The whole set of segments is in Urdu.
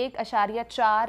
1.4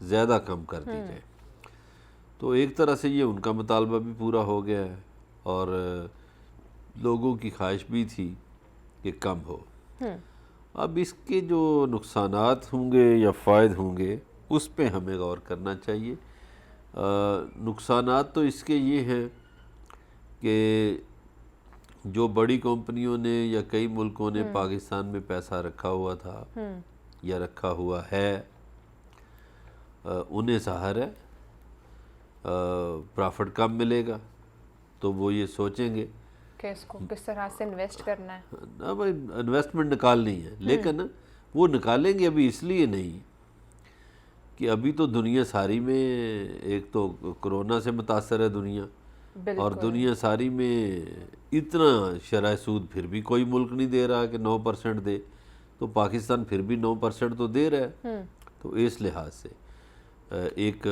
زیادہ کم کر دی جائے. تو ایک طرح سے یہ ان کا مطالبہ بھی پورا ہو گیا ہے اور لوگوں کی خواہش بھی تھی کہ کم ہو. اب اس کے جو نقصانات ہوں گے یا فائد ہوں گے اس پہ ہمیں غور کرنا چاہیے. نقصانات تو اس کے یہ ہیں کہ جو بڑی کمپنیوں نے یا کئی ملکوں نے پاکستان میں پیسہ رکھا ہوا تھا یا رکھا ہوا ہے انہیں ظاہر ہے پرافٹ کم ملے گا تو وہ یہ سوچیں گے کہ اس کو کس طرح سے انویسٹ کرنا ہے. اب انویسٹمنٹ نکالنی ہے لیکن وہ نکالیں گے ابھی اس لیے نہیں کہ ابھی تو دنیا ساری میں ایک تو کرونا سے متاثر ہے دنیا اور دنیا ساری میں اتنا شرح سود پھر بھی کوئی ملک نہیں دے رہا کہ 9% دے, تو پاکستان پھر بھی 9% تو دے رہا ہے. تو اس لحاظ سے ایک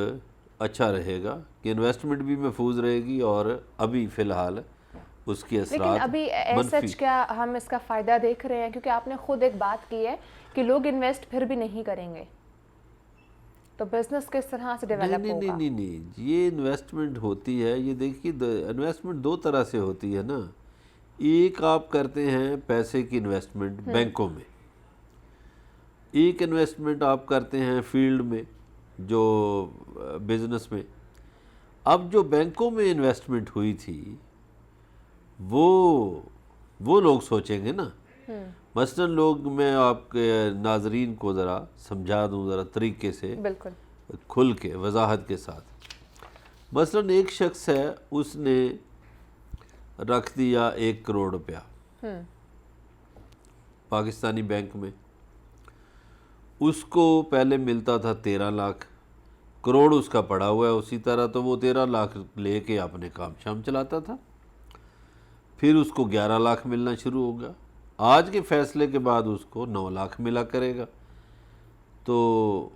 اچھا رہے گا کہ انویسٹمنٹ بھی محفوظ رہے گی اور ابھی فی الحال اس کے اثرات لیکن ابھی سچ کیا ہم اس کا فائدہ دیکھ رہے ہیں؟ کیونکہ آپ نے خود ایک بات کی ہے کہ لوگ انویسٹ پھر بھی نہیں کریں گے, تو بزنس کس طرح سے ڈیولپ ہوگا؟ نہیں, یہ انویسٹمنٹ ہوتی ہے, یہ دیکھیے انویسٹمنٹ دو طرح سے ہوتی ہے نا. ایک آپ کرتے ہیں پیسے کی انویسٹمنٹ بینکوں میں, ایک انویسٹمنٹ آپ کرتے ہیں فیلڈ میں جو بزنس میں. اب جو بینکوں میں انویسٹمنٹ ہوئی تھی وہ لوگ سوچیں گے نا. مثلاً میں آپ کے ناظرین کو ذرا سمجھا دوں ذرا طریقے سے, بالکل کھل کے وضاحت کے ساتھ. مثلاً ایک شخص ہے, اس نے رکھ دیا 1 کروڑ روپیہ پاکستانی بینک میں. اس کو پہلے ملتا تھا 13 لاکھ, کروڑ اس کا پڑا ہوا ہے اسی طرح, تو وہ 13 لاکھ لے کے اپنے کام شام چلاتا تھا. پھر اس کو 11 لاکھ ملنا شروع ہو گیا. آج کے فیصلے کے بعد اس کو 9 لاکھ ملا کرے گا. تو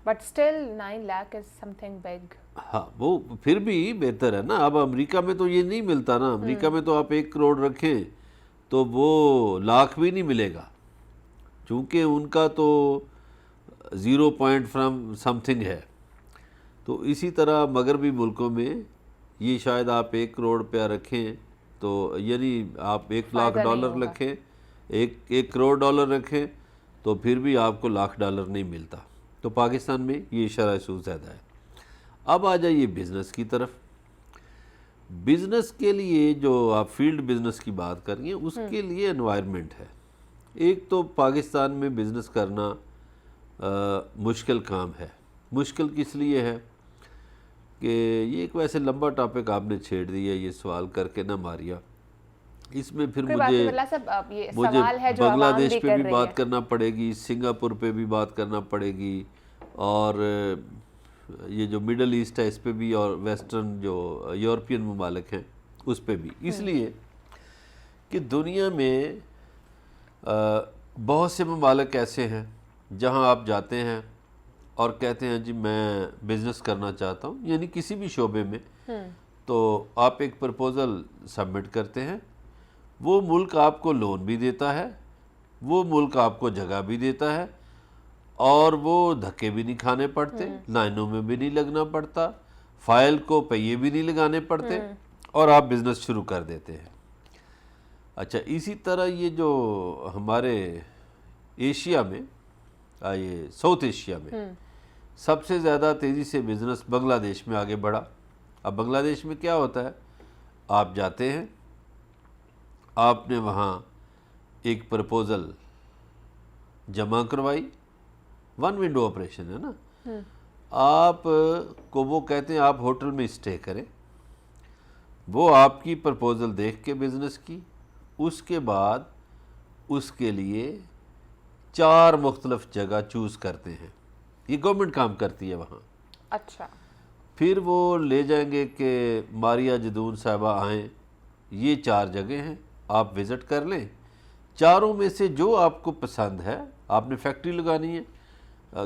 but still 9 lakh is some thing big. ہاں وہ پھر بھی بہتر ہے نا. اب امریکہ میں تو یہ نہیں ملتا نا. امریکہ میں تو آپ 1 کروڑ رکھیں تو وہ لاکھ بھی نہیں ملے گا, چونکہ ان کا تو 0 پوائنٹ فرام سم تھنگ ہے. تو اسی طرح مغربی ملکوں میں یہ شاید آپ 1 کروڑ روپیہ رکھیں تو یعنی آپ $1,00,000 رکھیں, 1 کروڑ ڈالر رکھیں تو پھر بھی آپ کو $1,00,000 نہیں ملتا. تو پاکستان میں یہ شرح سود زیادہ ہے. اب آ جائیے بزنس کی طرف. بزنس کے لیے جو آپ فیلڈ بزنس کی بات کر رہی ہیں اس کے لیے انوائرمنٹ ہے. ایک تو پاکستان میں بزنس کرنا مشکل کام ہے. مشکل کس لیے ہے کہ یہ ایک ویسے لمبا ٹاپک آپ نے چھیڑ دیا یہ سوال کر کے نہ ماریا. اس میں پھر مجھے بنگلہ دیش پہ بھی بات کرنا پڑے گی, سنگاپور پہ بھی بات کرنا پڑے گی, اور یہ جو مڈل ایسٹ ہے اس پہ بھی, اور ویسٹرن جو یورپین ممالک ہیں اس پہ بھی. اس لیے کہ دنیا میں بہت سے ممالک ایسے ہیں جہاں آپ جاتے ہیں اور کہتے ہیں جی میں بزنس کرنا چاہتا ہوں, یعنی کسی بھی شعبے میں, تو آپ ایک پرپوزل سبمٹ کرتے ہیں. وہ ملک آپ کو لون بھی دیتا ہے, وہ ملک آپ کو جگہ بھی دیتا ہے, اور وہ دھکے بھی نہیں کھانے پڑتے, لائنوں میں بھی نہیں لگنا پڑتا, فائل کو پہیے بھی نہیں لگانے پڑتے, اور آپ بزنس شروع کر دیتے ہیں. اچھا, اسی طرح یہ جو ہمارے ایشیا میں, یہ ساؤتھ ایشیا میں سب سے زیادہ تیزی سے بزنس بنگلہ دیش میں آگے بڑھا. اب بنگلہ دیش میں کیا ہوتا ہے, آپ جاتے ہیں, آپ نے وہاں ایک پرپوزل جمع کروائی, 1 ونڈو آپریشن ہے نا. آپ کو وہ کہتے ہیں آپ ہوٹل میں اسٹے کریں, وہ آپ کی پرپوزل دیکھ کے بزنس کی, اس کے بعد اس کے لیے 4 مختلف جگہ چوز کرتے ہیں. یہ گورنمنٹ کام کرتی ہے وہاں. اچھا. پھر وہ لے جائیں گے کہ ماریا جدون صاحبہ آئیں, یہ 4 جگہیں ہیں, آپ وزٹ کر لیں, چاروں میں سے جو آپ کو پسند ہے, آپ نے فیکٹری لگانی ہے,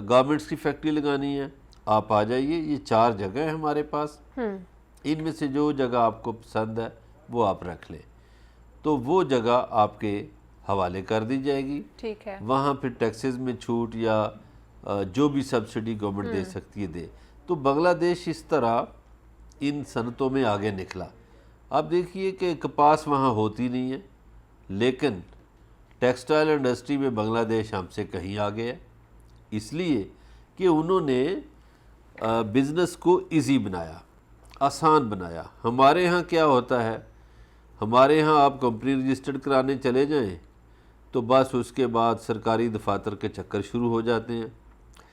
گارمنٹس کی فیکٹری لگانی ہے, آپ آ جائیے, یہ 4 جگہ ہیں ہمارے پاس, ان میں سے جو جگہ آپ کو پسند ہے وہ آپ رکھ لیں. تو وہ جگہ آپ کے حوالے کر دی جائے گی. ٹھیک ہے. وہاں پھر ٹیکسز میں چھوٹ یا جو بھی سبسڈی گورنمنٹ دے سکتی ہے دے. تو بنگلہ دیش اس طرح ان صنعتوں میں آگے نکلا. آپ دیکھیے کہ کپاس وہاں ہوتی نہیں ہے، لیکن ٹیکسٹائل انڈسٹری میں بنگلہ دیش ہم سے کہیں آگے ہے، اس لیے کہ انہوں نے بزنس کو ایزی بنایا، آسان بنایا. ہمارے ہاں کیا ہوتا ہے، ہمارے ہاں آپ کمپنی رجسٹرڈ کرانے چلے جائیں تو بس اس کے بعد سرکاری دفاتر کے چکر شروع ہو جاتے ہیں،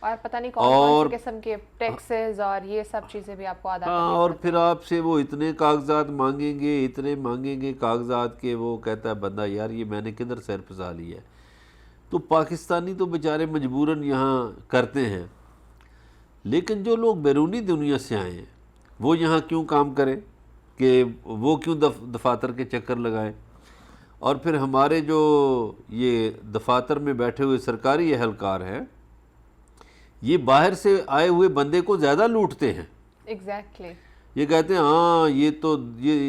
اور پتہ نہیں کون سی قسم کے ٹیکسز اور یہ سب چیزیں بھی آپ کو ادا کرنی اور پھر آپ سے وہ اتنے کاغذات مانگیں گے، اتنے مانگیں گے کاغذات کہ وہ کہتا ہے بندہ یار یہ میں نے کدھر سر پھسا لیا ہے. تو پاکستانی تو بیچارے مجبوراً یہاں کرتے ہیں، لیکن جو لوگ بیرونی دنیا سے آئے ہیں وہ یہاں کیوں کام کریں، کہ وہ کیوں دفاتر کے چکر لگائیں. اور پھر ہمارے جو یہ دفاتر میں بیٹھے ہوئے سرکاری اہلکار ہیں، یہ باہر سے آئے ہوئے بندے کو زیادہ لوٹتے ہیں. ایگزیکٹلی. یہ کہتے ہیں ہاں یہ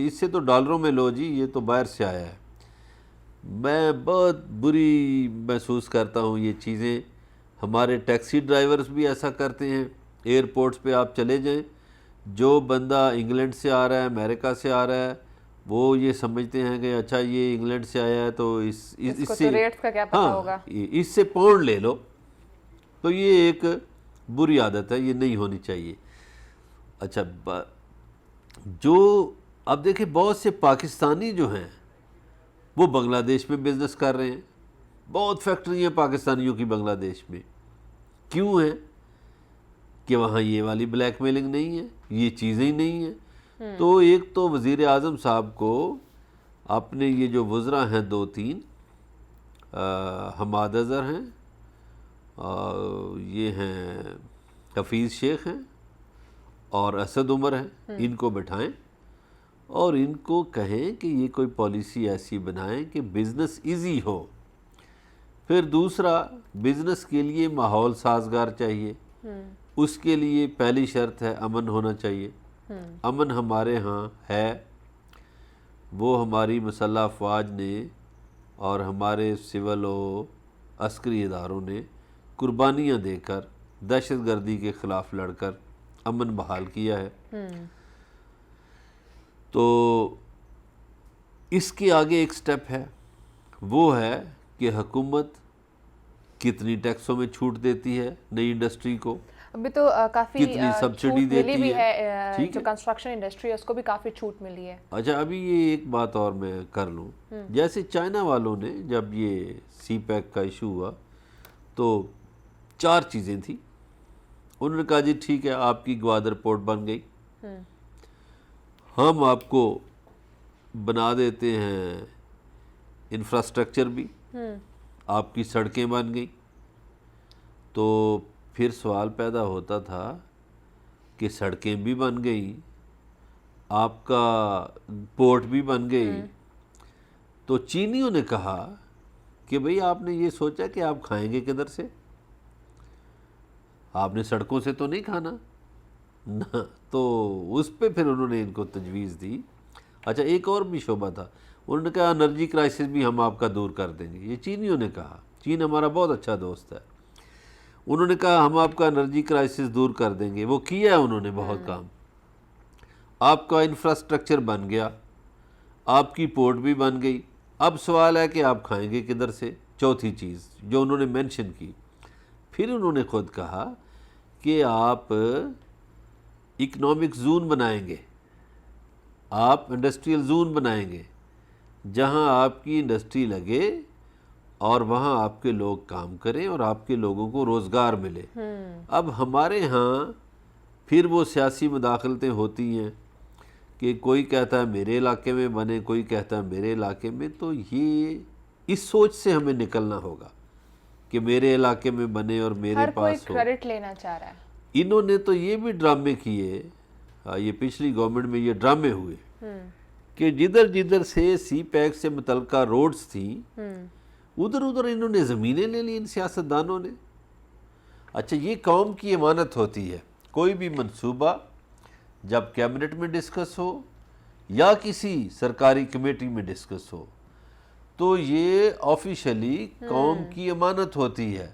اس سے تو ڈالروں میں لو جی، یہ تو باہر سے آیا ہے. میں بہت بری محسوس کرتا ہوں یہ چیزیں. ہمارے ٹیکسی ڈرائیورز بھی ایسا کرتے ہیں. ایئرپورٹس پہ آپ چلے جائیں، جو بندہ انگلینڈ سے آ رہا ہے، امریکہ سے آ رہا ہے، وہ یہ سمجھتے ہیں کہ اچھا یہ انگلینڈ سے آیا ہے تو اس سے ریٹس کا کیا پتہ ہوگا، اس سے پاؤنڈ لے لو. تو یہ ایک بری عادت ہے، یہ نہیں ہونی چاہیے. اچھا جو اب دیکھیں بہت سے پاکستانی جو ہیں وہ بنگلہ دیش میں بزنس کر رہے ہیں. بہت فیکٹری ہیں پاکستانیوں کی بنگلہ دیش میں. کیوں ہیں؟ کہ وہاں یہ والی بلیک میلنگ نہیں ہے، یہ چیزیں ہی نہیں ہیں. تو ایک تو وزیر اعظم صاحب کو اپنے یہ جو وزراء ہیں 2-3 حماد اظہر ہیں، یہ ہیں حفیظ شیخ ہیں اور اسد عمر ہیں، ان کو بٹھائیں اور ان کو کہیں کہ یہ کوئی پالیسی ایسی بنائیں کہ بزنس ایزی ہو. پھر دوسرا، بزنس کے لیے ماحول سازگار چاہیے. اس کے لیے پہلی شرط ہے امن ہونا چاہیے. امن ہمارے ہاں ہے، وہ ہماری مسلح افواج نے اور ہمارے سول و عسکری اداروں نے قربانیاں دے کر دہشت گردی کے خلاف لڑ کر امن بحال کیا ہے. تو اس کے آگے ایک سٹیپ ہے، وہ ہے کہ حکومت کتنی ٹیکسوں میں چھوٹ دیتی ہے نئی انڈسٹری کو، ابھی تو کافی کتنی سبسڈی ملی بھی دیتی ہے. جو کنسٹرکشن انڈسٹری ہے اس کو بھی کافی چھوٹ ملی ہے. اچھا ابھی یہ ایک بات اور میں کر لوں، جیسے چائنا والوں نے جب یہ سی پیک کا ایشو ہوا تو 4 چیزیں تھیں. انہوں نے کہا جی ٹھیک ہے آپ کی گوادر پورٹ بن گئی، ہم آپ کو بنا دیتے ہیں انفراسٹرکچر بھی، آپ کی سڑکیں بن گئی. تو پھر سوال پیدا ہوتا تھا کہ سڑکیں بھی بن گئی، آپ کا پورٹ بھی بن گئی. تو چینیوں نے کہا کہ بھئی آپ نے یہ سوچا کہ آپ کھائیں گے کدھر سے، آپ نے سڑکوں سے تو نہیں کھانا نہ. تو اس پہ پھر انہوں نے ان کو تجویز دی. اچھا ایک اور بھی شعبہ تھا، انہوں نے کہا انرجی کرائسس بھی ہم آپ کا دور کر دیں گے. یہ چینیوں نے کہا، چین ہمارا بہت اچھا دوست ہے. انہوں نے کہا ہم آپ کا انرجی کرائسس دور کر دیں گے. وہ کیا ہے انہوں نے بہت کام. آپ کا انفراسٹرکچر بن گیا، آپ کی پورٹ بھی بن گئی. اب سوال ہے کہ آپ کھائیں گے کدھر سے. چوتھی چیز جو انہوں نے مینشن کی، پھر انہوں نے خود کہا کہ آپ اکنامک زون بنائیں گے، آپ انڈسٹریل زون بنائیں گے جہاں آپ کی انڈسٹری لگے اور وہاں آپ کے لوگ کام کریں اور آپ کے لوگوں کو روزگار ملے. اب ہمارے ہاں پھر وہ سیاسی مداخلتیں ہوتی ہیں کہ کوئی کہتا ہے میرے علاقے میں بنے، کوئی کہتا ہے میرے علاقے میں. تو یہ اس سوچ سے ہمیں نکلنا ہوگا کہ میرے علاقے میں بنے اور میرے پاس ہو. ہر کوئی کریڈٹ لینا چاہ رہا ہے. انہوں نے تو یہ بھی ڈرامے کیے، یہ پچھلی گورنمنٹ میں یہ ڈرامے ہوئے کہ جدھر جدھر سے سی پیک سے متعلقہ روڈز تھیں ادھر ادھر انہوں نے زمینیں لے لی ان سیاستدانوں نے. اچھا یہ قوم کی امانت ہوتی ہے، کوئی بھی منصوبہ جب کیبنٹ میں ڈسکس ہو یا کسی سرکاری کمیٹی میں ڈسکس ہو تو یہ آفیشلی قوم کی امانت ہوتی ہے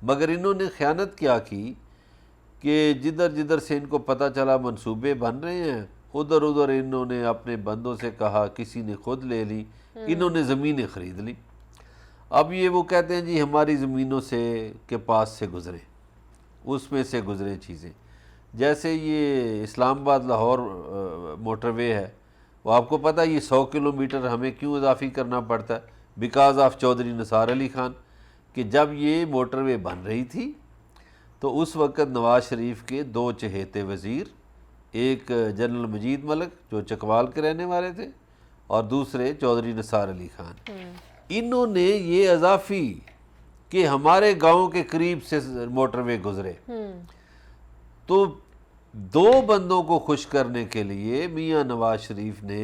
مگر انہوں نے خیانت کیا کی کہ جدھر جدھر سے ان کو پتہ چلا منصوبے بن رہے ہیں ادھر ادھر انہوں نے اپنے بندوں سے کہا، کسی نے خود لے لی، انہوں نے زمینیں خرید لی۔ اب یہ وہ کہتے ہیں جی ہماری زمینوں سے کے پاس سے گزریں، اس میں سے گزریں چیزیں، جیسے یہ اسلام آباد لاہور موٹر وے ہے، وہ آپ کو پتہ ہے یہ 100 کلومیٹر ہمیں کیوں اضافی کرنا پڑتا ہے؟ بیکاز آف چودھری نثار علی خان، کہ جب یہ موٹر وے بن رہی تھی تو اس وقت نواز شریف کے 2 چہیتے وزیر، ایک جنرل مجید ملک جو چکوال کے رہنے والے تھے اور دوسرے چودھری نثار علی خان، انہوں نے یہ اضافی کہ ہمارے گاؤں کے قریب سے موٹر وے گزرے، تو 2 بندوں کو خوش کرنے کے لیے میاں نواز شریف نے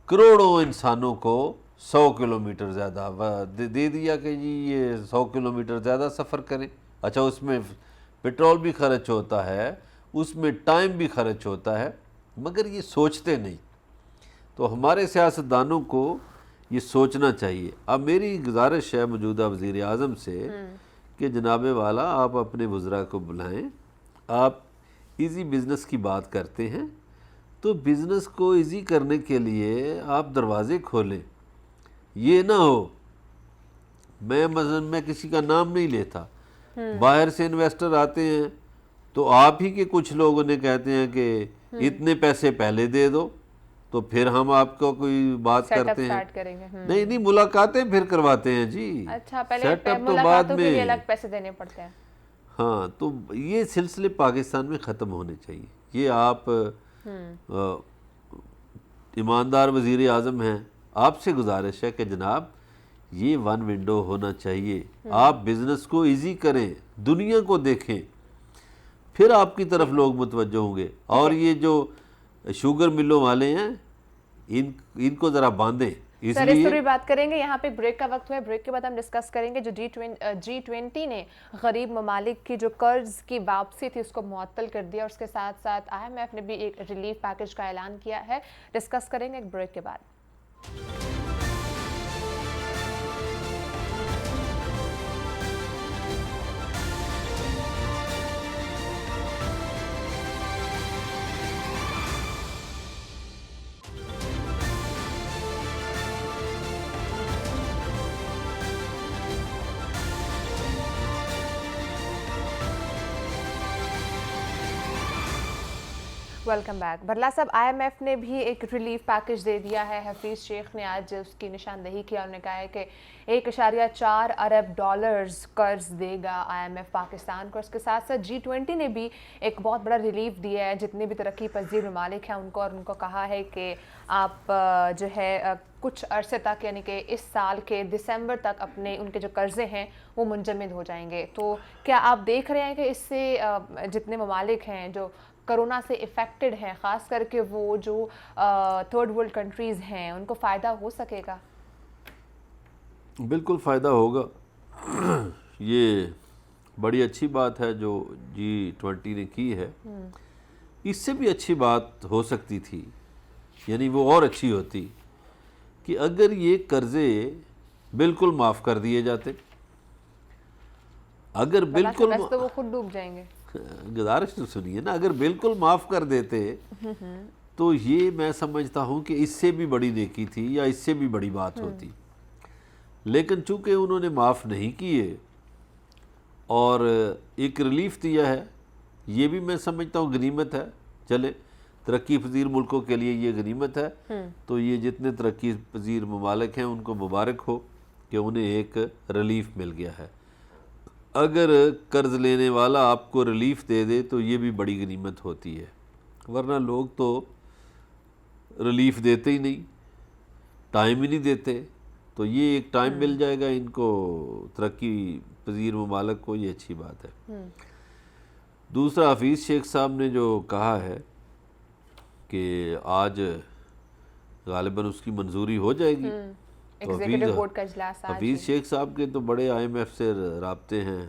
کروڑوں انسانوں کو 100 کلومیٹر زیادہ دے دیا کہ جی یہ 100 کلومیٹر زیادہ سفر کریں۔ اچھا اس میں پیٹرول بھی خرچ ہوتا ہے، اس میں ٹائم بھی خرچ ہوتا ہے، مگر یہ سوچتے نہیں۔ تو ہمارے سیاستدانوں کو یہ سوچنا چاہیے۔ اب میری گزارش ہے موجودہ وزیر اعظم سے کہ جناب والا آپ اپنے وزراء کو بلائیں، آپ ایزی بزنس کی بات کرتے ہیں تو بزنس کو ایزی کرنے کے لیے آپ دروازے کھولیں۔ یہ نہ ہو، میں کسی کا نام نہیں لیتا، باہر سے انویسٹر آتے ہیں تو آپ ہی کے کچھ لوگوں نے کہتے ہیں کہ اتنے پیسے پہلے دے دو تو پھر ہم آپ کو کوئی بات کرتے ہیں، نہیں ملاقاتیں پھر کرواتے ہیں جی، اچھا پہلے سیٹ اپ تو بعد ملاقاتوں کے میں، لیے الگ پیسے دینے پڑتے ہیں۔ ہاں تو یہ سلسلے پاکستان میں ختم ہونے چاہیے۔ یہ آپ ایماندار وزیر اعظم ہیں، آپ سے گزارش ہے کہ جناب یہ 1 ونڈو ہونا چاہیے، آپ بزنس کو ایزی کریں، دنیا کو دیکھیں، پھر آپ کی طرف لوگ متوجہ ہوں گے۔ اور یہ جو شوگر ملوں والے ہیں ان کو ذرا باندھیں، اس سر اس لیے پر بھی بات کریں گے۔ یہاں پہ بریک کا وقت ہوا ہے، بریک کے بعد ہم ڈسکس کریں گے جو G20 نے غریب ممالک کی جو قرض کی واپسی تھی اس کو معطل کر دیا، اور اس کے ساتھ ساتھ IMF نے بھی ایک ریلیف پیکج کا اعلان کیا ہے۔ ڈسکس کریں گے ایک بریک کے بعد۔ Welcome back. برلا صاحب، IMF نے بھی ایک ریلیف پیکج دے دیا ہے۔ حفیظ شیخ نے آج اس کی نشاندہی کیا، انہوں نے کہا ہے کہ 1.4 ارب ڈالرز قرض دے گا IMF پاکستان کو۔ اس کے ساتھ ساتھ G20 نے بھی ایک بہت بڑا ریلیف دیا ہے جتنے بھی ترقی پذیر ممالک ہیں ان کو، اور ان کو کہا ہے کہ آپ جو ہے کچھ عرصے تک یعنی کہ اس سال کے دسمبر تک اپنے ان کے جو قرضے ہیں وہ منجمد ہو جائیں گے۔ تو کیا آپ دیکھ رہے ہیں کہ اس سے جتنے ممالک ہیں جو کرونا سے افیکٹڈ ہیں، خاص کر کے وہ جو تھرڈ ورلڈ کنٹریز ہیں، ان کو فائدہ ہو سکے گا؟ بالکل فائدہ ہوگا۔ یہ بڑی اچھی بات ہے جو G20 نے کی ہے۔ اس سے بھی اچھی بات ہو سکتی تھی، یعنی وہ اور اچھی ہوتی کہ اگر یہ قرضے بالکل معاف کر دیے جاتے، اگر بالکل بس تو وہ خود ڈوب جائیں گے۔ گزارش تو سنیے نا، اگر بالکل معاف کر دیتے تو یہ میں سمجھتا ہوں کہ اس سے بھی بڑی نیکی تھی یا اس سے بھی بڑی بات ہوتی، لیکن چونکہ انہوں نے معاف نہیں کیے اور ایک ریلیف دیا ہے، یہ بھی میں سمجھتا ہوں غنیمت ہے۔ چلے ترقی پذیر ملکوں کے لیے یہ غنیمت ہے، تو یہ جتنے ترقی پذیر ممالک ہیں ان کو مبارک ہو کہ انہیں ایک ریلیف مل گیا ہے۔ اگر قرض لینے والا آپ کو ریلیف دے دے تو یہ بھی بڑی غنیمت ہوتی ہے، ورنہ لوگ تو ریلیف دیتے ہی نہیں، ٹائم ہی نہیں دیتے۔ تو یہ ایک ٹائم مل جائے گا ان کو، ترقی پذیر ممالک کو، یہ اچھی بات ہے۔ دوسرا حفیظ شیخ صاحب نے جو کہا ہے کہ آج غالباً اس کی منظوری ہو جائے گی، تو حفیظ شیخ صاحب کے تو بڑے IMF سے رابطے ہیں،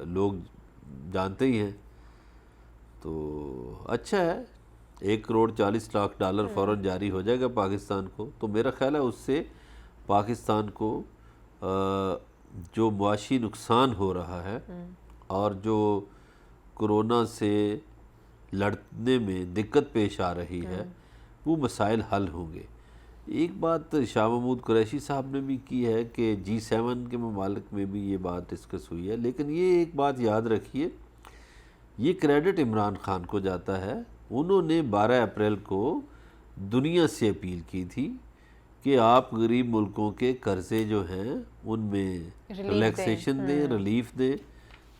لوگ جانتے ہی ہیں، تو اچھا ہے۔ 1.40 کروڑ فوراً جاری ہو جائے گا پاکستان کو، تو میرا خیال ہے اس سے پاکستان کو جو معاشی نقصان ہو رہا ہے اور جو کرونا سے لڑنے میں دقت پیش آ رہی ہے وہ مسائل حل ہوں گے۔ ایک بات شاہ محمود قریشی صاحب نے بھی کی ہے کہ G7 کے ممالک میں بھی یہ بات ڈسکس ہوئی ہے، لیکن یہ ایک بات یاد رکھیے، یہ کریڈٹ عمران خان کو جاتا ہے۔ انہوں نے 12 اپریل کو دنیا سے اپیل کی تھی کہ آپ غریب ملکوں کے قرضے جو ہیں ان میں ریلیکسیشن دیں، ریلیف دیں،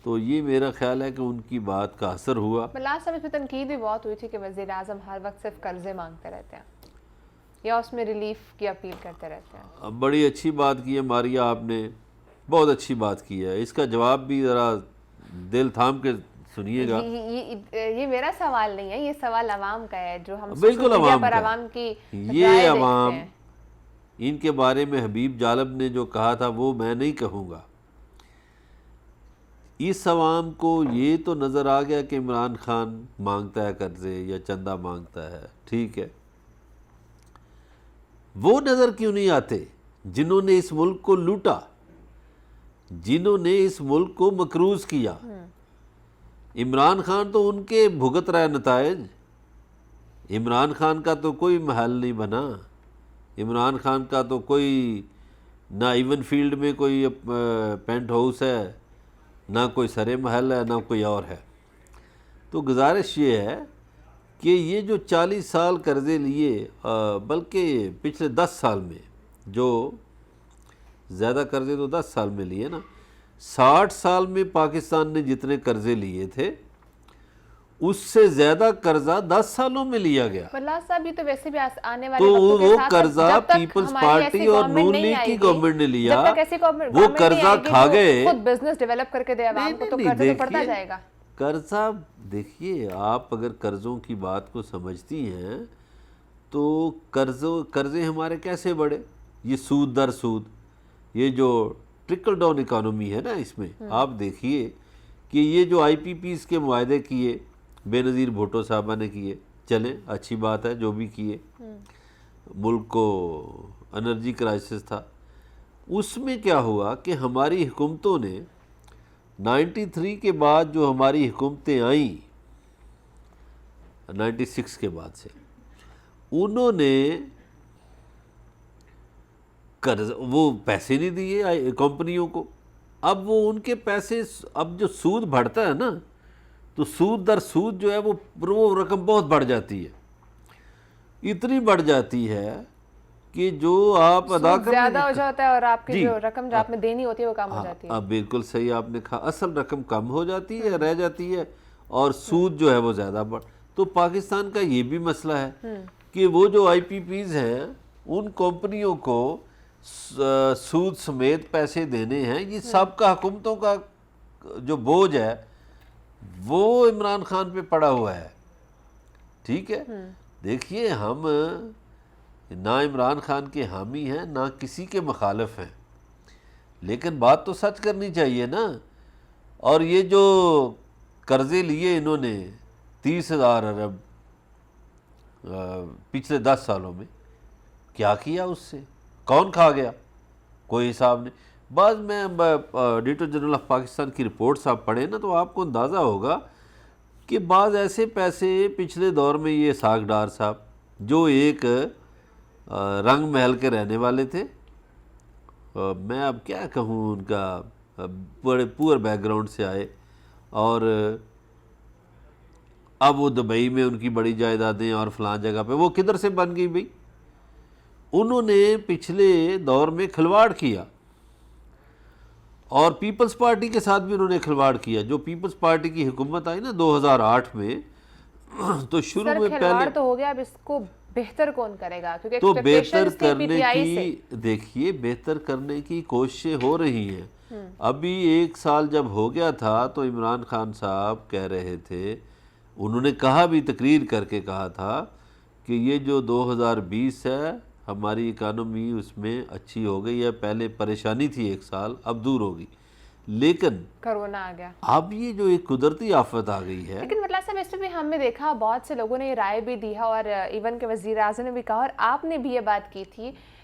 تو یہ میرا خیال ہے کہ ان کی بات کا اثر ہوا۔ لاسٹ ٹائم اس پہ تنقید بھی بہت ہوئی تھی کہ وزیر اعظم ہر وقت صرف قرضے مانگتے رہتے ہیں یا اس میں ریلیف کی اپیل کرتے رہتے ہیں۔ بڑی اچھی بات کی ہے ماریا، آپ نے بہت اچھی بات کی ہے، اس کا جواب بھی ذرا دل تھام کے سنیے گا۔ یہ میرا سوال نہیں ہے، یہ سوال عوام کا ہے جو ہم بالکل سوشل میڈیا عوام پر کا، عوام کی یہ عوام، ان کے بارے میں حبیب جالب نے جو کہا تھا وہ میں نہیں کہوں گا۔ اس عوام کو یہ تو نظر آ گیا کہ عمران خان مانگتا ہے قرضے یا چندہ مانگتا ہے، ٹھیک ہے، وہ نظر کیوں نہیں آتے جنہوں نے اس ملک کو لوٹا، جنہوں نے اس ملک کو مکروز کیا؟ عمران خان تو ان کے بھگت رہے نتائج۔ عمران خان کا تو کوئی محل نہیں بنا، عمران خان کا تو کوئی نہ ایون فیلڈ میں کوئی پینٹ ہاؤس ہے، نہ کوئی سرے محل ہے، نہ کوئی اور ہے۔ تو گزارش یہ ہے کہ یہ جو 40 سال قرضے لیے، بلکہ پچھلے 10 سال میں جو زیادہ قرضے تو 10 سال میں لیے نا، 60 سال میں پاکستان نے جتنے قرضے لیے تھے اس سے زیادہ قرضہ 10 سالوں میں لیا گیا۔ ملا صاحب یہ تو ویسے بھی آنے والے تو وقتوں کے وہ ساتھ قرضہ جب تک پیپلز ہماری پارٹی ایسی اور گورنمنٹ نون نہیں لیگ آئے کی گی، گورنمنٹ نے لیا، جب تک ایسی گورنمنٹ وہ نہیں قرضہ آئے گی کھا جو گئے۔ خود بزنس ڈیولپ کر کے دے عوام کو، تو قرضہ تو بڑھتا جائے گا۔ قرضہ دیکھیے، آپ اگر قرضوں کی بات کو سمجھتی ہیں تو قرضے ہمارے کیسے بڑھے؟ یہ سود در سود، یہ جو ٹرکل ڈاؤن اکانومی ہے نا، اس میں آپ دیکھیے کہ یہ جو آئی پی پیز کے معاہدے کیے بے نظیر بھٹو صاحبہ نے کیے، چلیں اچھی بات ہے جو بھی کیے، ملک کو انرجی کرائسس تھا، اس میں کیا ہوا کہ ہماری حکومتوں نے 93 کے بعد جو ہماری حکومتیں آئیں، 96 کے بعد سے، انہوں نے قرض وہ پیسے نہیں دیے کمپنیوں کو۔ اب وہ ان کے پیسے، اب جو سود بڑھتا ہے نا، تو سود در سود جو ہے وہ رقم بہت بڑھ جاتی ہے، اتنی بڑھ جاتی ہے کہ جو آپ ادا سود زیادہ ہو جاتا ہے اور آپ کی جو رقم جو آپ میں دینی ہوتی ہے وہ کم ہو جاتی ہے۔ اب بالکل صحیح آپ نے کہا، اصل رقم کم ہو جاتی ہے، رہ جاتی ہے، اور سود جو ہے وہ زیادہ تو پاکستان کا یہ بھی مسئلہ ہے کہ وہ جو آئی پی پیز ہیں ان کمپنیوں کو سود سمیت پیسے دینے ہیں، یہ سب کا حکومتوں کا جو بوجھ ہے وہ عمران خان پہ پڑا ہوا ہے، ٹھیک ہے۔ دیکھیے، ہم نہ عمران خان کے حامی ہیں نہ کسی کے مخالف ہیں، لیکن بات تو سچ کرنی چاہیے نا۔ اور یہ جو قرضے لیے انہوں نے 30,000 ارب پچھلے 10 سالوں میں، کیا کیا اس سے؟ کون کھا گیا؟ کوئی حساب نہیں۔ بعض میں آڈیٹر جنرل آف پاکستان کی رپورٹس آپ پڑھیں نا تو آپ کو اندازہ ہوگا کہ بعض ایسے پیسے پچھلے دور میں، یہ اسحاق ڈار صاحب جو ایک رنگ محل کے رہنے والے تھے، میں اب کیا کہوں، ان کا بڑے پور بیک گراؤنڈ سے آئے، اور اب وہ دبئی میں ان کی بڑی جائیدادیں اور فلاں جگہ پہ، وہ کدھر سے بن گئی بھئی؟ انہوں نے پچھلے دور میں کھلواڑ کیا، اور پیپلز پارٹی کے ساتھ بھی انہوں نے کھلواڑ کیا۔ جو پیپلز پارٹی کی حکومت آئی نا 2008 میں، تو شروع میں کھلواڑ تو ہو گیا، اب اس کو بہتر کون کرے گا؟ کیونکہ تو بہتر ایکسپیکٹیشنز تھی کرنے پی ٹی آئی سے۔ کی، دیکھیے بہتر کرنے کی کوششیں ہو رہی ہیں۔ ابھی 1 سال جب ہو گیا تھا تو عمران خان صاحب کہہ رہے تھے، انہوں نے کہا بھی، تقریر کر کے کہا تھا کہ یہ جو 2020 ہے ہماری اکانومی اس میں اچھی ہو گئی ہے، پہلے پریشانی تھی 1 سال، اب دور ہوگی، لیکن کرونا آ گیا، اب یہ جو ایک قدرتی آفت آ گئی ہے۔ لیکن مطلب صاحب اس میں بھی ہم نے دیکھا بہت سے لوگوں نے یہ رائے بھی دی ہے، اور ایون کہ وزیر اعظم نے بھی کہا، اور آپ نے بھی یہ بات کی تھی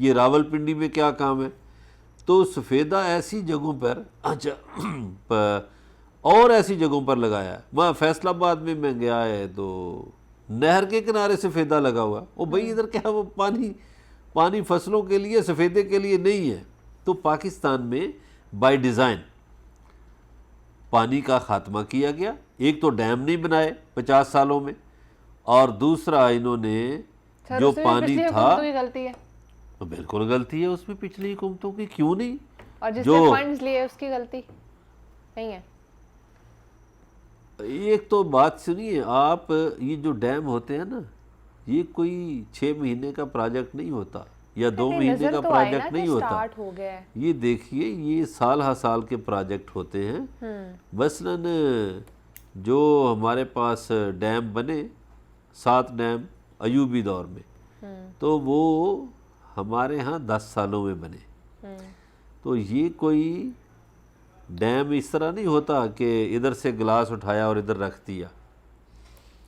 یہ راولپنڈی میں کیا کام ہے. تو سفیدہ ایسی جگہوں پر اور ایسی جگہوں پر لگایا ہے. وہاں فیصل آباد میں گیا ہے تو نہر کے کنارے سفیدہ لگا ہوا. او بھائی ادھر کیا وہ پانی فصلوں کے لیے، سفیدے کے لیے نہیں ہے. تو پاکستان میں بائی ڈیزائن پانی کا خاتمہ کیا گیا. ایک تو ڈیم نہیں بنائے 50 سالوں میں، اور دوسرا انہوں نے جو پانی تھا، غلطی ہے، بالکل غلطی ہے اس میں پچھلی حکومتوں کی. کیوں نہیں؟ اور جس نے فنڈز لیے اس کی غلطی نہیں ہے. ایک تو بات سنیے آپ، یہ جو ڈیم ہوتے ہیں نا، یہ کوئی 6 مہینے کا پروجیکٹ نہیں ہوتا یا 2 مہینے کا پروجیکٹ نہیں ہوتا. یہ دیکھیے یہ سال ہر سال کے پروجیکٹ ہوتے ہیں. مثلاً جو ہمارے پاس ڈیم بنے 7 ڈیم ایوبی دور میں، تو وہ ہمارے ہاں 10 سالوں میں بنے. تو یہ کوئی ڈیم اس طرح نہیں ہوتا کہ ادھر سے گلاس اٹھایا اور ادھر رکھ دیا.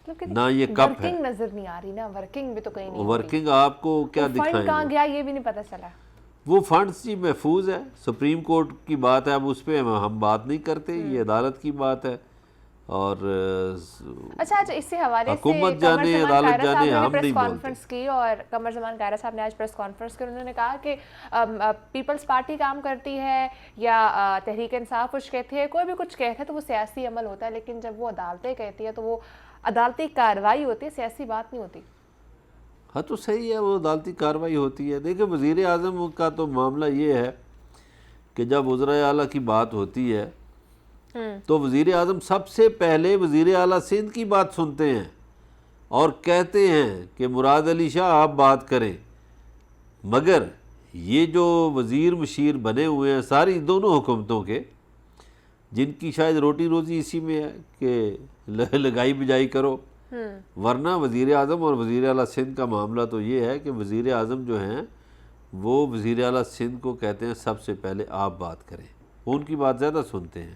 نہ یہ کپ ہے، ورکنگ نظر نہیں آ رہی نا، ورکنگ بھی تو کہیں نہیں. ورکنگ آپ کو کیا دکھائیں فنڈ کہاں گیا یہ بھی نہیں پتہ چلا. وہ فنڈز جی محفوظ ہے. سپریم کورٹ کی بات ہے، اب اس پہ ہم بات نہیں کرتے، یہ عدالت کی بات ہے. اور اچھا اس سے حوالے سے حکومت جانے، عدالت جانے، ہم نہیں کانفرنس کی. اور قمر زمان کائرہ صاحب نے آج پریس کانفرنس کی. انہوں نے کہا کہ پیپلز پارٹی کام کرتی ہے یا تحریک انصاف کچھ کہتی ہے، کوئی بھی کچھ کہتا ہے تو وہ سیاسی عمل ہوتا ہے، لیکن جب وہ عدالتیں کہتی ہے تو وہ عدالتی کارروائی ہوتی ہے، سیاسی بات نہیں ہوتی. ہاں تو صحیح ہے، وہ عدالتی کارروائی ہوتی ہے. دیکھیں وزیر اعظم کا تو معاملہ یہ ہے کہ جب وزراء اعلیٰ کی بات ہوتی ہے تو وزیر اعظم سب سے پہلے وزیر اعلیٰ سندھ کی بات سنتے ہیں اور کہتے ہیں کہ مراد علی شاہ آپ بات کریں. مگر یہ جو وزیر مشیر بنے ہوئے ہیں ساری دونوں حکومتوں کے، جن کی شاید روٹی روزی اسی میں ہے کہ لگائی بجائی کرو، ورنہ وزیر اعظم اور وزیر اعلیٰ سندھ کا معاملہ تو یہ ہے کہ وزیر اعظم جو ہیں وہ وزیر اعلیٰ سندھ کو کہتے ہیں سب سے پہلے آپ بات کریں، وہ ان کی بات زیادہ سنتے ہیں.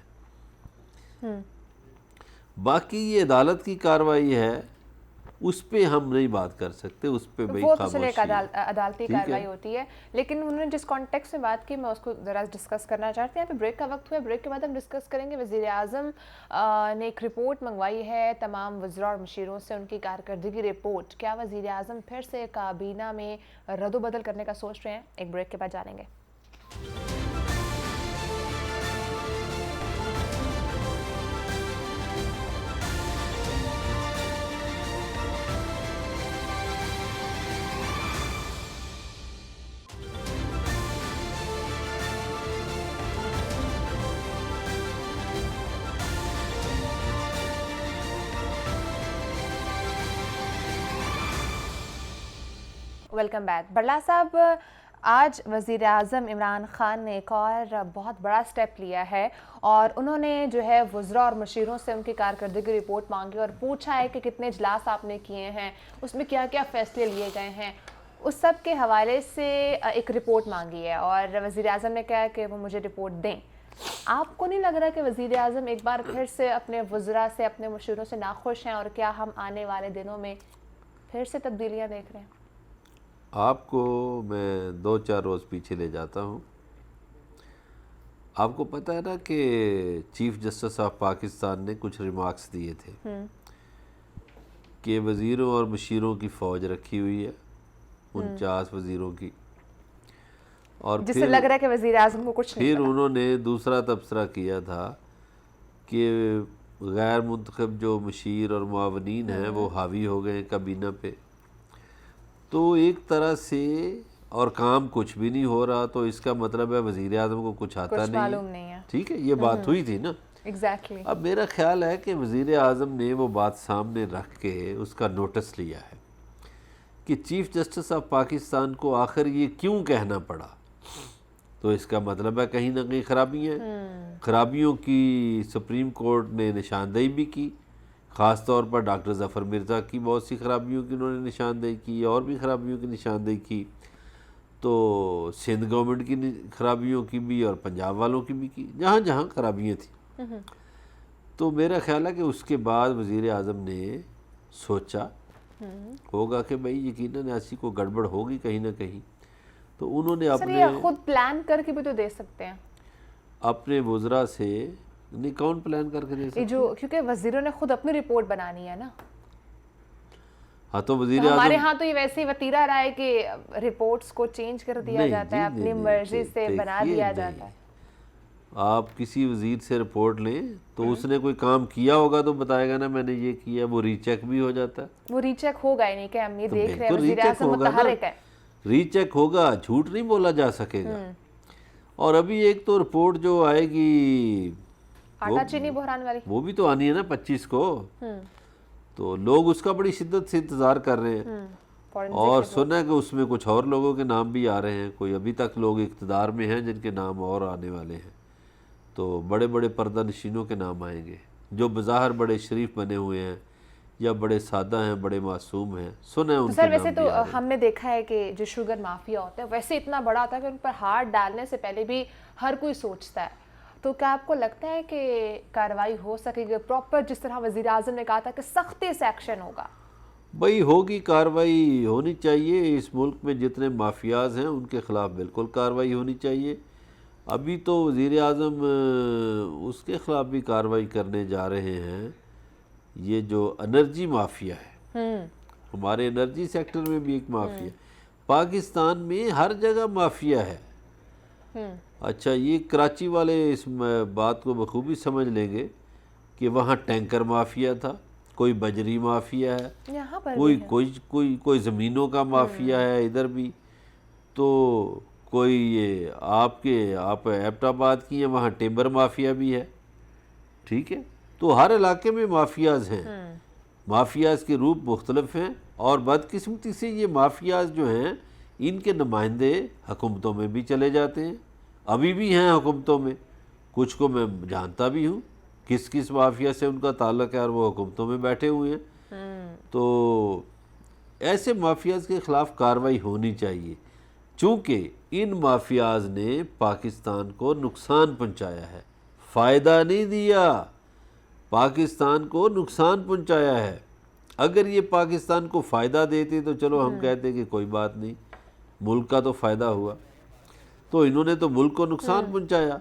باقی یہ عدالت کی کارروائی ہے، اس پہ ہم نہیں بات کر سکتے، اس پہ بھائی خاموشی ہے، عدالتی کارروائی ہوتی ہے. لیکن انہوں نے جس کانٹیکس میں بات کی میں اس کو ذرا ڈسکس کرنا چاہتے ہیں. پھر بریک کا وقت ہوا ہے، بریک کے بعد ہم ڈسکس کریں گے. وزیر اعظم نے ایک رپورٹ منگوائی ہے تمام وزراء اور مشیروں سے، ان کی کارکردگی رپورٹ. کیا وزیر اعظم پھر سے کابینہ میں رد و بدل کرنے کا سوچ رہے ہیں؟ ایک بریک کے بعد جانیں گے. Welcome back. برلا صاحب، آج وزیر اعظم عمران خان نے ایک اور بہت بڑا سٹیپ لیا ہے اور انہوں نے جو ہے وزراء اور مشیروں سے ان کی کارکردگی رپورٹ مانگی اور پوچھا ہے کہ کتنے اجلاس آپ نے کیے ہیں، اس میں کیا کیا فیصلے لیے گئے ہیں. اس سب کے حوالے سے ایک رپورٹ مانگی ہے اور وزیر اعظم نے کہا کہ وہ مجھے رپورٹ دیں. آپ کو نہیں لگ رہا کہ وزیر اعظم ایک بار پھر سے اپنے وزراء سے، اپنے مشیروں سے ناخوش ہیں، اور کیا ہم آنے والے دنوں میں پھر سے تبدیلیاں دیکھ رہے ہیں؟ آپ کو میں 2-4 روز پیچھے لے جاتا ہوں. آپ کو پتہ ہے نا کہ چیف جسٹس آف پاکستان نے کچھ ریمارکس دیے تھے کہ وزیروں اور مشیروں کی فوج رکھی ہوئی ہے، 49 وزیروں کی، اور جس سے لگ رہا ہے کہ وزیر اعظم کو کچھ نہیں. پھر انہوں نے دوسرا تبصرہ کیا تھا کہ غیر منتخب جو مشیر اور معاونین ہیں وہ حاوی ہو گئے کابینہ پہ. تو ایک طرح سے اور کام کچھ بھی نہیں ہو رہا، تو اس کا مطلب ہے وزیر اعظم کو کچھ آتا نہیں ہے. ٹھیک ہے، یہ بات ہوئی تھی نا. ایگزیکٹلی. اب میرا خیال ہے کہ وزیر اعظم نے وہ بات سامنے رکھ کے اس کا نوٹس لیا ہے کہ چیف جسٹس آف پاکستان کو آخر یہ کیوں کہنا پڑا. تو اس کا مطلب ہے کہیں نہ کہیں خرابیاں ہیں. خرابیوں کی سپریم کورٹ نے نشاندہی بھی کی، خاص طور پر ڈاکٹر ظفر مرزا کی بہت سی خرابیوں کی انہوں نے نشاندہی کی، اور بھی خرابیوں کی نشاندہی کی. تو سندھ گورنمنٹ کی خرابیوں کی بھی اور پنجاب والوں کی بھی کی، جہاں جہاں خرابیاں تھیں. تو میرا خیال ہے کہ اس کے بعد وزیر اعظم نے سوچا ہوگا کہ بھئی یقیناً ایسی کو گڑبڑ ہوگی کہیں نہ کہیں، تو انہوں نے سر اپنے یہ خود پلان کر کے بھی تو دے سکتے ہیں. اپنے وزراء سے نہیں کون پلان کر کے دے سکتے؟ یہ جو کیونکہ وزیروں نے خود اپنی رپورٹ بنانی ہے نا. ہاں تو وزیر ہمارے اعظم ہاں تو یہ ویسے ہی وتیرہ رہا ہے کہ رپورٹس کو چینج کر دیا جاتا ہے, اپنی مرضی سے بنا دیا جاتا ہے. آپ کسی وزیر سے رپورٹ لیں تو اس نے کوئی کام کیا ہوگا تو بتائے گا نا میں نے یہ کیا, وہ ری چیک بھی ہو جاتا ہے. وہ ری چیک ہوگا ہی نہیں کہ ہم یہ دیکھ رہے ہیں بالکل ری وزیر چیک اعظم ہوگا نا, متحرک ہے. ری چیک ہوگا, جھوٹ نہیں بولا جا سکے گا. اور ابھی ایک تو رپورٹ جو آئے گی آٹا چینی بحران والی, وہ بھی تو آنی ہے نا 25 کو, تو لوگ اس کا بڑی شدت سے انتظار کر رہے ہیں. اور سنا ہے کہ اس میں کچھ اور لوگوں کے نام بھی آ رہے ہیں, کوئی ابھی تک لوگ اقتدار میں ہیں جن کے نام اور آنے والے ہیں. تو بڑے بڑے پردہ نشینوں کے نام آئیں گے جو بظاہر بڑے شریف بنے ہوئے ہیں یا بڑے سادہ ہیں, بڑے معصوم ہیں. سنا ہے ان کے سر نام ویسے تو بھی آ رہے ہیں. ہم نے دیکھا ہے کہ جو شوگر مافیا ہوتا ہے ویسے اتنا بڑا ہوتا ہے کہ ان پر ہاتھ ڈالنے سے پہلے بھی ہر کوئی سوچتا ہے. تو کیا آپ کو لگتا ہے کہ کارروائی ہو سکے گی پراپر, جس طرح وزیر اعظم نے کہا تھا کہ سختی سے ایکشن ہوگا؟ بھئی ہوگی, کارروائی ہونی چاہیے. اس ملک میں جتنے مافیاز ہیں ان کے خلاف بالکل کارروائی ہونی چاہیے. ابھی تو وزیر اعظم اس کے خلاف بھی کارروائی کرنے جا رہے ہیں. یہ جو انرجی مافیا ہے, ہمارے انرجی سیکٹر میں بھی ایک مافیا, پاکستان میں ہر جگہ مافیا ہے. اچھا, یہ کراچی والے اس بات کو بخوبی سمجھ لیں گے کہ وہاں ٹینکر مافیا تھا, کوئی بجری مافیا ہے, یہاں پر کوئی زمینوں کا مافیا ہے ادھر بھی, تو کوئی یہ آپ ایبٹ آباد کی ہیں وہاں ٹیمبر مافیا بھی ہے. ٹھیک ہے, تو ہر علاقے میں مافیاز ہیں. مافیاز کے روپ مختلف ہیں, اور بدقسمتی سے یہ مافیاز جو ہیں ان کے نمائندے حکومتوں میں بھی چلے جاتے ہیں, ابھی بھی ہیں حکومتوں میں. کچھ کو میں جانتا بھی ہوں کس کس مافیا سے ان کا تعلق ہے, اور وہ حکومتوں میں بیٹھے ہوئے ہیں. تو ایسے مافیاز کے خلاف کارروائی ہونی چاہیے, چونکہ ان مافیاز نے پاکستان کو نقصان پہنچایا ہے, فائدہ نہیں دیا, پاکستان کو نقصان پہنچایا ہے. اگر یہ پاکستان کو فائدہ دیتے تو چلو ہم کہتے کہ کوئی بات نہیں, ملک کا تو فائدہ ہوا. تو انہوں نے تو ملک کو نقصان پہنچایا.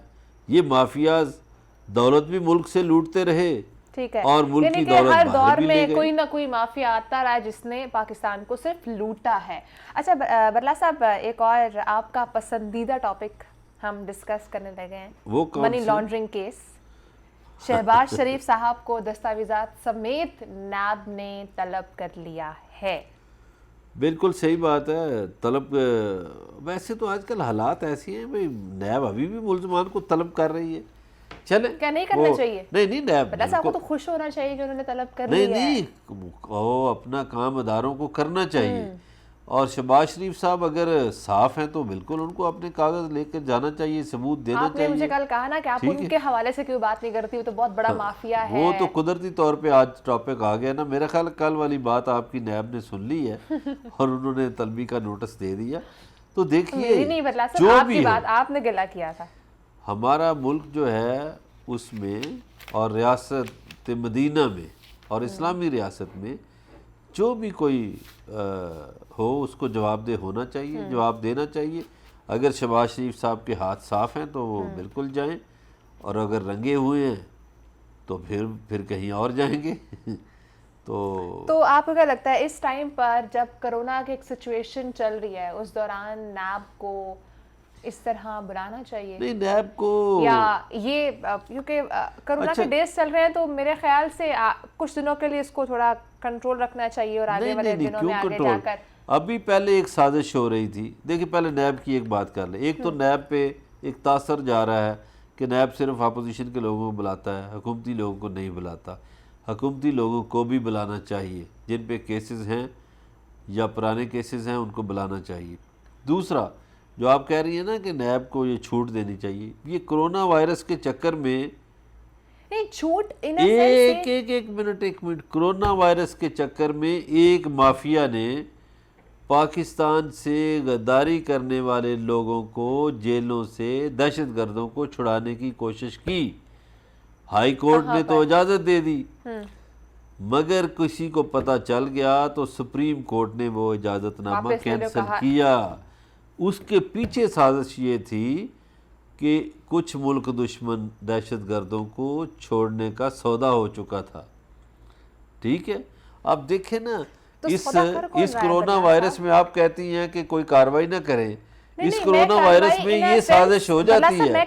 یہ مافیاز دولت بھی ملک سے لوٹتے رہے, ٹھیک ہے, اور ملک کی یعنی کہ دولت ہر باہر دور بھی میں لے گئے. کوئی نہ کوئی مافیا آتا رہا ہے جس نے پاکستان کو صرف لوٹا ہے. اچھا برلا صاحب, ایک اور آپ کا پسندیدہ ٹاپک ہم ڈسکس کرنے لگے ہیں, وہ کون منی سی؟ Laundering case. شہباز شریف صاحب کو دستاویزات سمیت نیب نے طلب کر لیا ہے. بالکل صحیح بات ہے, طلب. ویسے تو آج کل حالات ایسی ہیں بھئی, نیب ابھی بھی ملزمان کو طلب کر رہی ہے. چلیں, کیا نہیں کرنا چاہیے؟ نہیں نیب برلا صاحب کو تو خوش ہونا چاہیے کہ انہوں نے طلب کر نہیں لیا ہے. وہ اپنا کام اداروں کو کرنا چاہیے. اور شہباز شریف صاحب اگر صاف ہیں تو بالکل ان کو اپنے کاغذ لے کر جانا چاہیے, ثبوت دینا آپ نے چاہیے. مجھے کل کہا نا کہ آپ ان کے حوالے سے کوئی بات نہیں کرتی, وہ تو بہت بڑا مافیا ہے. وہ تو قدرتی طور پہ آج ٹاپک آ گیا نا. میرا خیال کل والی بات آپ کی نیب نے سن لی ہے اور انہوں نے طلبی کا نوٹس دے دیا. تو دیکھیے نہیں برلا صاحب, جو آپ بھی کی ہو, بات آپ نے گلا کیا تھا. ہمارا ملک جو ہے اس میں, اور ریاست مدینہ میں اور اسلامی ریاست میں جو بھی کوئی ہو اس کو جواب دہ ہونا چاہیے, جواب دینا چاہیے. اگر شہباز شریف صاحب کے ہاتھ صاف ہیں تو وہ بالکل جائیں, اور اگر رنگے ہوئے ہیں تو پھر کہیں اور جائیں گے. تو آپ کو کیا لگتا ہے اس ٹائم پر جب کرونا کی ایک سچویشن چل رہی ہے, اس دوران نیب کو اس طرح بلانا چاہیے؟ نہیں, نیب کو یا یہ کیونکہ کرونا کے ڈیز چل رہے ہیں تو میرے خیال سے کچھ دنوں کے لیے اس کو تھوڑا کنٹرول رکھنا چاہیے, اور آگے والے دنوں میں آگے جا کر. ابھی پہلے ایک سازش ہو رہی تھی. دیکھیں پہلے نیب کی ایک بات کر لیں. ایک تو نیب پہ ایک تاثر جا رہا ہے کہ نیب صرف اپوزیشن کے لوگوں کو بلاتا ہے, حکومتی لوگوں کو نہیں بلاتا. حکومتی لوگوں کو بھی بلانا چاہیے, جن پہ کیسز ہیں یا پرانے کیسز ہیں ان کو بلانا چاہیے. دوسرا جو آپ کہہ رہی ہیں نا کہ نیب کو یہ چھوٹ دینی چاہیے, یہ کرونا وائرس کے چکر میں چھوٹ ایک منٹ, کرونا وائرس کے چکر میں ایک مافیا نے پاکستان سے غداری کرنے والے لوگوں کو جیلوں سے, دہشت گردوں کو چھڑانے کی کوشش کی. ہائی کورٹ نے تو اجازت دے دی, مگر کسی کو پتہ چل گیا تو سپریم کورٹ نے وہ اجازت نامہ کینسل کیا. اس کے پیچھے سازش یہ تھی کہ کچھ ملک دشمن دہشت گردوں کو چھوڑنے کا سودا ہو چکا تھا. ٹھیک ہے, آپ دیکھیں نا اس کرونا وائرس میں آپ کہتی ہیں کہ کوئی کاروائی نہ کریں, اس کرونا وائرس میں یہ سازش ہو جاتی ہے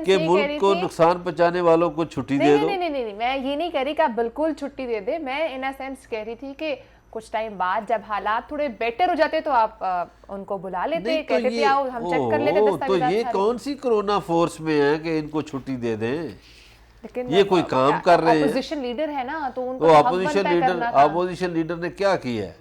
کہ ملک کو نقصان پہنچانے والوں کو چھٹی دے دو. نہیں, میں یہ نہیں کہہ رہی کہ آپ بالکل چھٹی دے دیں. میں ان اے سینس کہہ رہی تھی کہ کچھ ٹائم بعد جب حالات تھوڑے بیٹر ہو جاتے تو آپ ان کو بلا لیتے, کہتے تھے آؤ ہم چیک کر لیتے دستاویزات. تو یہ کون سی کرونا فورس میں ہے کہ ان کو چھٹی دے دیں؟ یہ کوئی کام کر رہے ہیں. اپوزیشن لیڈر ہے نا, تو ان کو اپوزیشن لیڈر نے کیا کیا ہے؟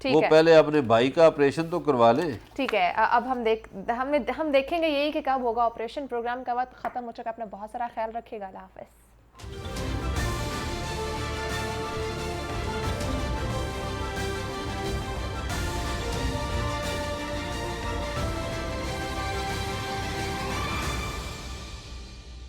وہ پہلے اپنے بھائی کا آپریشن تو کروا لیں. ٹھیک ہے, اب ہم دیکھیں گے یہی کہ کب ہوگا آپریشن. پروگرام کا وقت ختم ہو چکا. اپنا بہت سارا خیال رکھیے گا. اللہ حافظ.